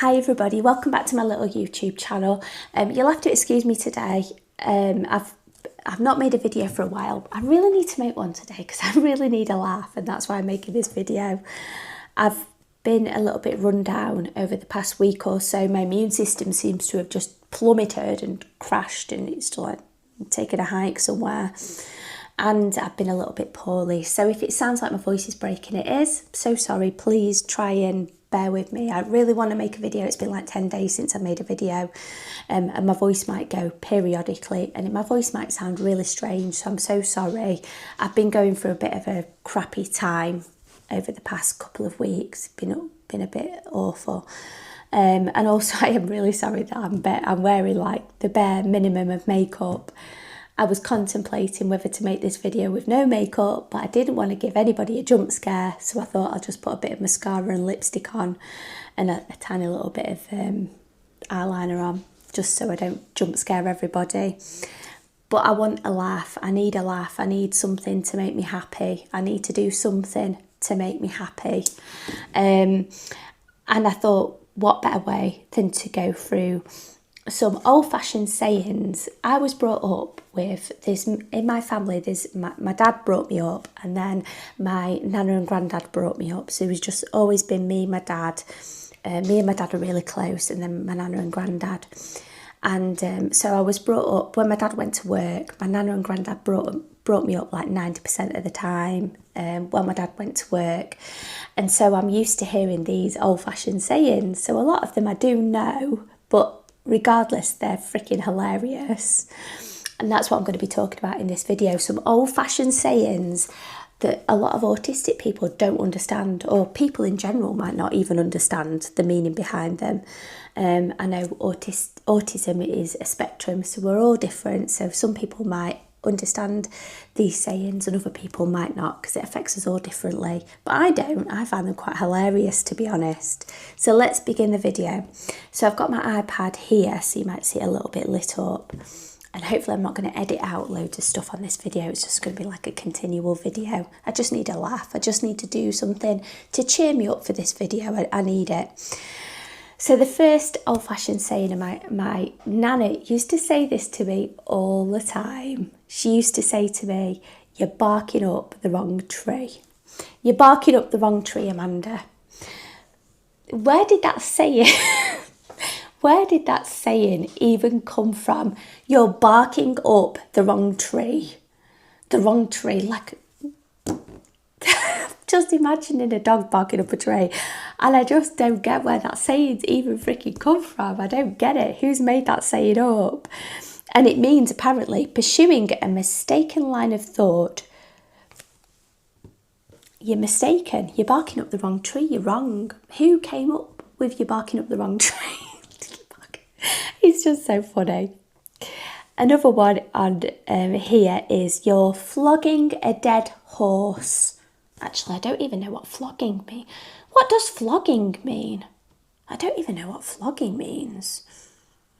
Hi everybody, welcome back to my little YouTube channel. You'll have to excuse me today. I've not made a video for a while. I really need to make one today because I really need a laugh, and that's why I'm making this video. I've been a little bit run down over the past week or so. My immune system seems to have just plummeted and crashed, and it's like taking a hike somewhere. And I've been a little bit poorly. So if it sounds like my voice is breaking, it is. So sorry, please try and bear with me. I really want to make a video. It's been like 10 days since I made a video, and my voice might go periodically and my voice might sound really strange, so I'm so sorry. I've been going through a bit of a crappy time over the past couple of weeks. Been a bit awful. And also I am really sorry that I'm wearing like the bare minimum of makeup. I was contemplating whether to make this video with no makeup, but I didn't want to give anybody a jump scare, so I thought I'll just put a bit of mascara and lipstick on and a tiny little bit of eyeliner on, just so I don't jump scare everybody. But I want a laugh. I need a laugh. I need something to make me happy. I need to do something to make me happy. And I thought, what better way than to go through some old-fashioned sayings. I was brought up with this in my family. My dad brought me up, and then my nana and granddad brought me up, so it was just always been me and my dad. Me and my dad are really close, and then my nana and granddad. And so I was brought up, when my dad went to work, my nana and granddad brought me up like 90% of the time when my dad went to work. And so I'm used to hearing these old-fashioned sayings, so a lot of them I do know, but regardless, they're freaking hilarious. And that's what I'm going to be talking about in this video. Some old-fashioned sayings that a lot of autistic people don't understand, or people in general might not even understand the meaning behind them. I know autism is a spectrum, so we're all different. So some people might understand these sayings and other people might not, because it affects us all differently. But I don't. I find them quite hilarious, to be honest. So let's begin the video. So I've got my iPad here, so you might see it a little bit lit up, and hopefully I'm not going to edit out loads of stuff on this video. It's just going to be like a continual video. I just need a laugh. I just need to do something to cheer me up for this video. I need it. So the first old-fashioned saying, and my nana used to say this to me all the time. She used to say to me, "You're barking up the wrong tree. You're barking up the wrong tree, Amanda." Where did that saying, where did that saying even come from? You're barking up the wrong tree. The wrong tree, like... Just imagining a dog barking up a tree, and I just don't get where that saying's even freaking come from. I don't get it. Who's made that saying up? And it means apparently pursuing a mistaken line of thought. You're mistaken. You're barking up the wrong tree. You're wrong. Who came up with you barking up the wrong tree? It's just so funny. Another one on here is you're flogging a dead horse. Actually, I don't even know what flogging means. What does flogging mean? I don't even know what flogging means.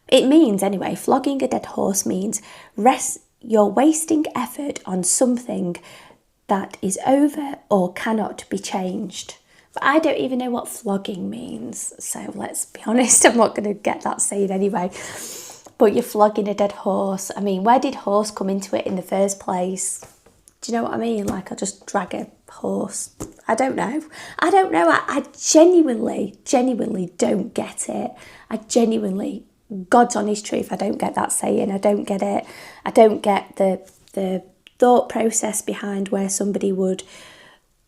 It means, anyway, flogging a dead horse means you're wasting effort on something that is over or cannot be changed. But I don't even know what flogging means. So let's be honest, I'm not going to get that saying anyway. But you're flogging a dead horse. I mean, where did horse come into it in the first place? Do you know what I mean? Like, I'll just drag a horse. I don't know. I genuinely don't get it. I genuinely, God's honest truth, I don't get that saying. I don't get it. I don't get the thought process behind where somebody would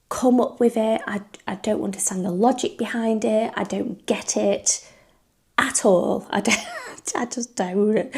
come up with it. I don't understand the logic behind it. I don't get it at all. I just don't.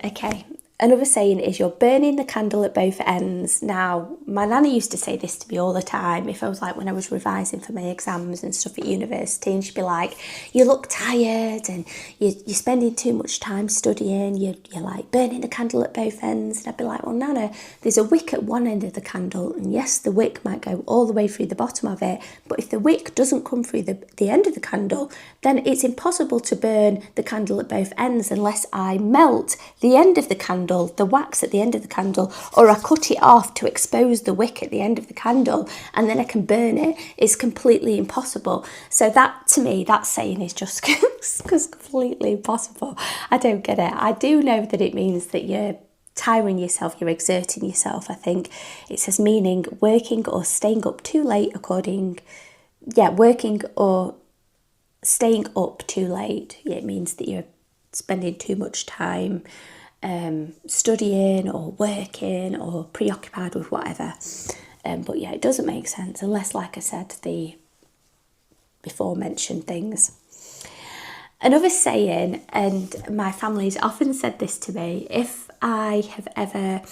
Okay. Another saying is you're burning the candle at both ends. Now, my nana used to say this to me all the time. If I was like, when I was revising for my exams and stuff at university, and she'd be like, "You look tired and you're spending too much time studying. You're like burning the candle at both ends." And I'd be like, "Well, Nana, there's a wick at one end of the candle, and yes, the wick might go all the way through the bottom of it, but if the wick doesn't come through the end of the candle, then it's impossible to burn the candle at both ends unless I melt the end of the candle candle, the wax at the end of the candle, or I cut it off to expose the wick at the end of the candle and then I can burn it, is completely impossible. So that, to me, that saying is just completely impossible. I don't get it. I do know that it means that you're tiring yourself, you're exerting yourself. I think it says meaning working or staying up too late working or staying up too late. Yeah, it means that you're spending too much time studying or working or preoccupied with whatever. But yeah, it doesn't make sense unless, like I said, the before mentioned things. Another saying, and my family's often said this to me, if I have ever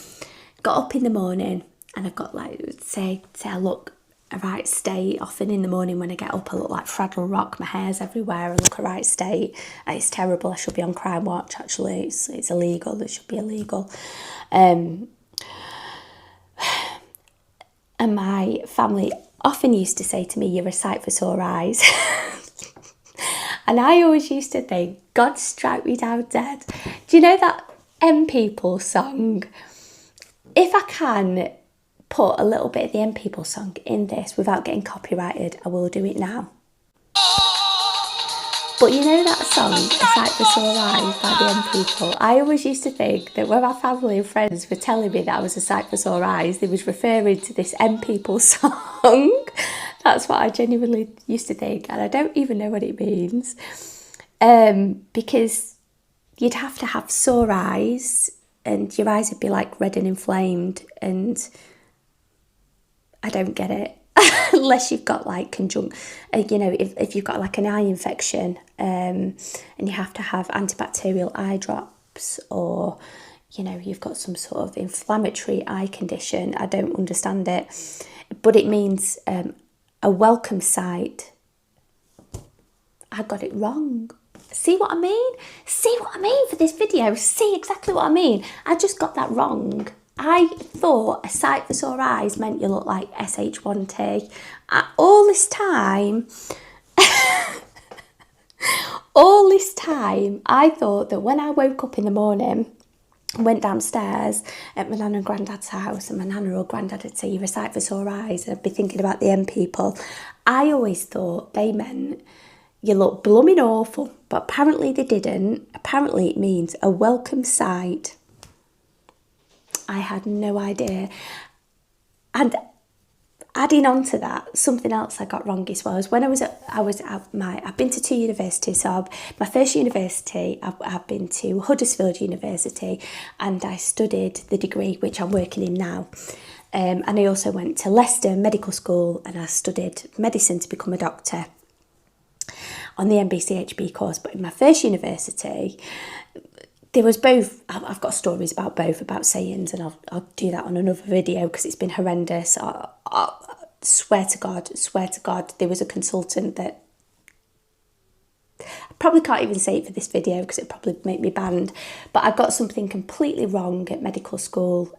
got up in the morning and I've got say I look a right state, often in the morning when I get up I look like Fraggle Rock, my hair's everywhere, I look a right state, it's terrible, I should be on Crime Watch actually, it's illegal, it should be illegal. And my family often used to say to me, you're a sight for sore eyes. And I always used to think, God strike me down dead. Do you know that M People song? If I can put a little bit of the M People song in this without getting copyrighted, I will do it now. But you know that song, A Sight for Sore Eyes by the M People? I always used to think that when my family and friends were telling me that I was a sight for sore eyes, they was referring to this M People song. That's what I genuinely used to think, and I don't even know what it means. Because you'd have to have sore eyes, and your eyes would be like red and inflamed, and I don't get it. Unless you've got like if you've got like an eye infection and you have to have antibacterial eye drops, or you've got some sort of inflammatory eye condition, I don't understand it. But it means a welcome sight. I got it wrong. See what I mean? See what I mean for this video? See exactly what I mean? I just got that wrong. I thought a sight for sore eyes meant you look like SH1T. All this time, I thought that when I woke up in the morning, went downstairs at my nan and granddad's house, and my nan or granddad would say, you're a sight for sore eyes, and I'd be thinking about the M People. I always thought they meant you look blooming awful, but apparently they didn't. Apparently it means a welcome sight. I had no idea. And adding on to that, something else I got wrong as well is when I've been to 2 universities. So my first university, I've been to Huddersfield University, and I studied the degree which I'm working in now. And I also went to Leicester Medical School, and I studied medicine to become a doctor on the MBCHB course. But in my first university, there was both. I've got stories about both, about sayings, and I'll do that on another video because it's been horrendous. I swear to God, there was a consultant that, I probably can't even say it for this video because it'd probably make me banned, but I got something completely wrong at medical school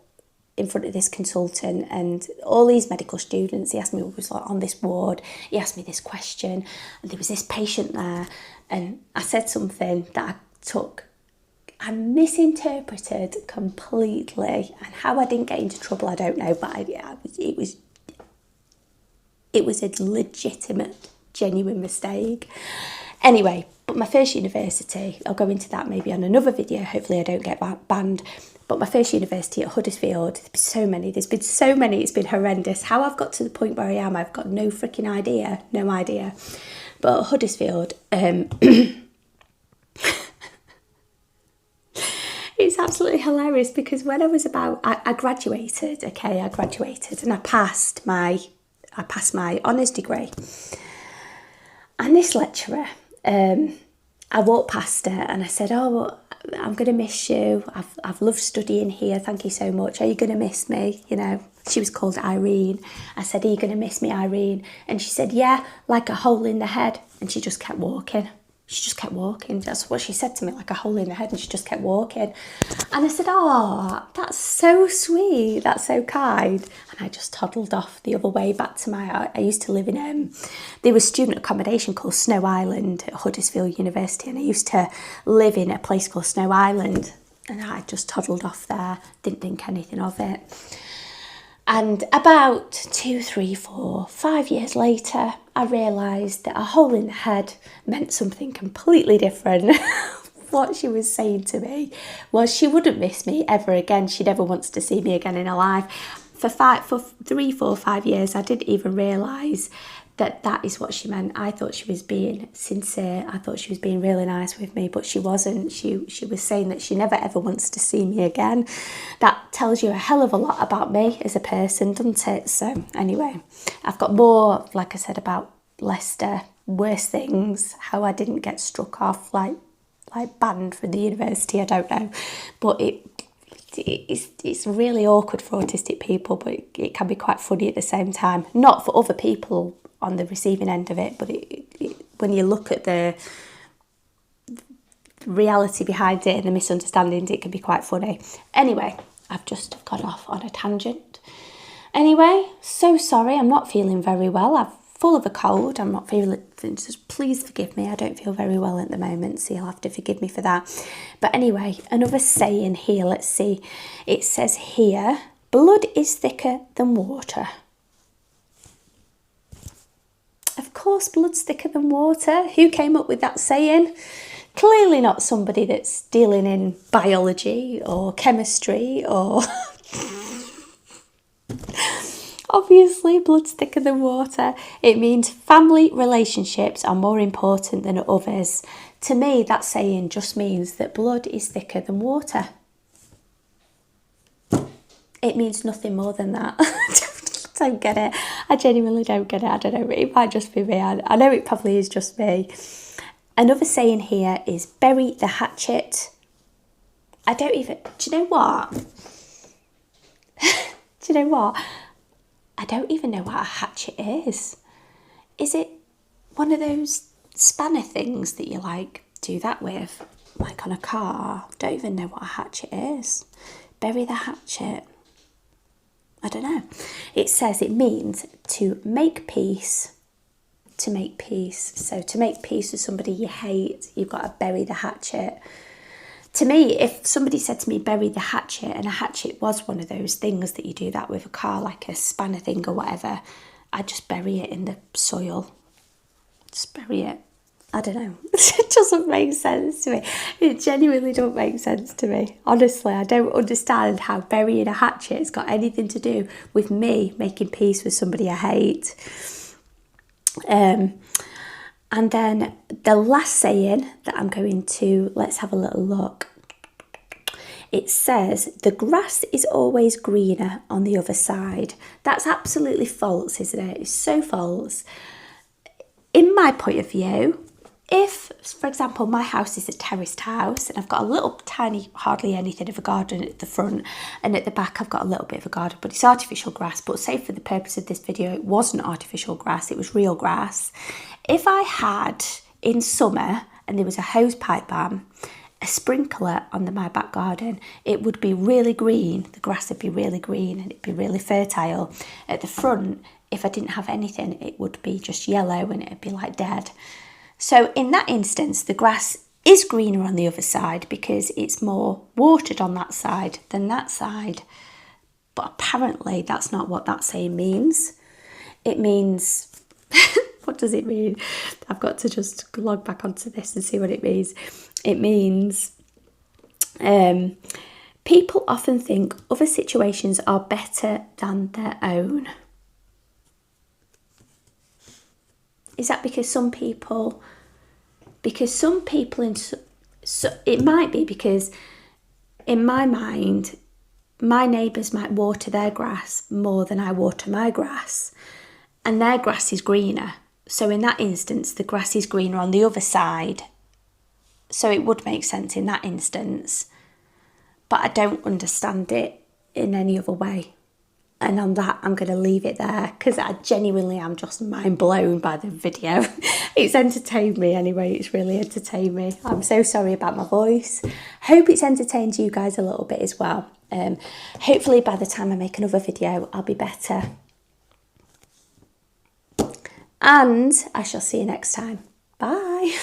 in front of this consultant, and all these medical students, he asked me what was like on this ward, he asked me this question, and there was this patient there, and I said something that I misinterpreted completely, and how I didn't get into trouble I don't know, but it was a legitimate, genuine mistake. Anyway, but my first university, I'll go into that maybe on another video, hopefully I don't get banned, but my first university at Huddersfield, there's been so many, it's been horrendous. How I've got to the point where I am, I've got no freaking idea, no idea. But at Huddersfield, it's absolutely hilarious because when I was I graduated, and I passed my honours degree. And this lecturer, I walked past her and I said, oh, I'm going to miss you. I've loved studying here. Thank you so much. Are you going to miss me? She was called Irene. I said, are you going to miss me, Irene? And she said, yeah, like a hole in the head. And she just kept walking. That's what she said to me, like a hole in the head, and she just kept walking. And I said, oh, that's so sweet, that's so kind. And I just toddled off the other way back to I used to live in, there was student accommodation called Snow Island at Huddersfield University, and I used to live in a place called Snow Island. And I just toddled off there, didn't think anything of it. And about 2, 3, 4, 5 years later, I realised that a hole in the head meant something completely different. What she was saying to me was she wouldn't miss me ever again. She never wants to see me again in her life. For 3, 4, 5 years, I didn't even realise that that is what she meant. I thought she was being sincere. I thought she was being really nice with me, but she wasn't. She was saying that she never ever wants to see me again. That tells you a hell of a lot about me as a person, doesn't it? So anyway, I've got more, like I said, about Leicester, worse things, how I didn't get struck off, like banned from the university, I don't know. But it's really awkward for autistic people, but it can be quite funny at the same time. Not for other people on the receiving end of it, but when you look at the reality behind it and the misunderstandings, it can be quite funny. Anyway, I've just got off on a tangent. Anyway, so sorry, I'm not feeling very well. I'm full of a cold. I'm not feeling, just please forgive me. I don't feel very well at the moment, so you'll have to forgive me for that. But anyway, another saying here, let's see. It says here, blood is thicker than water. Of course, blood's thicker than water. Who came up with that saying? Clearly not somebody that's dealing in biology or chemistry or... Obviously, blood's thicker than water. It means family relationships are more important than others. To me, that saying just means that blood is thicker than water. It means nothing more than that. I don't get it. I genuinely don't get it. I don't know. It might just be me. I know it probably is just me. Another saying here is bury the hatchet. I don't even... Do you know what? Do you know what? I don't even know what a hatchet is. Is it one of those spanner things that you like do that with? Like on a car? Don't even know what a hatchet is. Bury the hatchet. I don't know. It says it means to make peace. To make peace. So to make peace with somebody you hate, you've got to bury the hatchet. To me, if somebody said to me, bury the hatchet, and a hatchet was one of those things that you do that with a car, like a spanner thing or whatever, I'd just bury it in the soil. Just bury it. I don't know. It doesn't make sense to me. It genuinely doesn't make sense to me. Honestly, I don't understand how burying a hatchet has got anything to do with me making peace with somebody I hate. And then the last saying that I'm going to, let's have a little look. It says, the grass is always greener on the other side. That's absolutely false, isn't it? It's so false. In my point of view, if, for example, my house is a terraced house and I've got a little tiny, hardly anything of a garden at the front, and at the back I've got a little bit of a garden, but it's artificial grass. But say for the purpose of this video, it wasn't artificial grass, it was real grass. If I had, in summer, and there was a hose pipe ban, a sprinkler on my back garden, it would be really green. The grass would be really green and it'd be really fertile. At the front, if I didn't have anything, it would be just yellow and it'd be like dead. So in that instance, the grass is greener on the other side because it's more watered on that side than that side. But apparently that's not what that saying means. It means, what does it mean? I've got to just log back onto this and see what it means. It means people often think other situations are better than their own. Is that because some people it might be because in my mind, my neighbours might water their grass more than I water my grass, and their grass is greener. So in that instance, the grass is greener on the other side. So it would make sense in that instance, but I don't understand it in any other way. And on that, I'm going to leave it there because I genuinely am just mind blown by the video. It's entertained me anyway. It's really entertained me. I'm so sorry about my voice. Hope it's entertained you guys a little bit as well. Hopefully by the time I make another video, I'll be better. And I shall see you next time. Bye.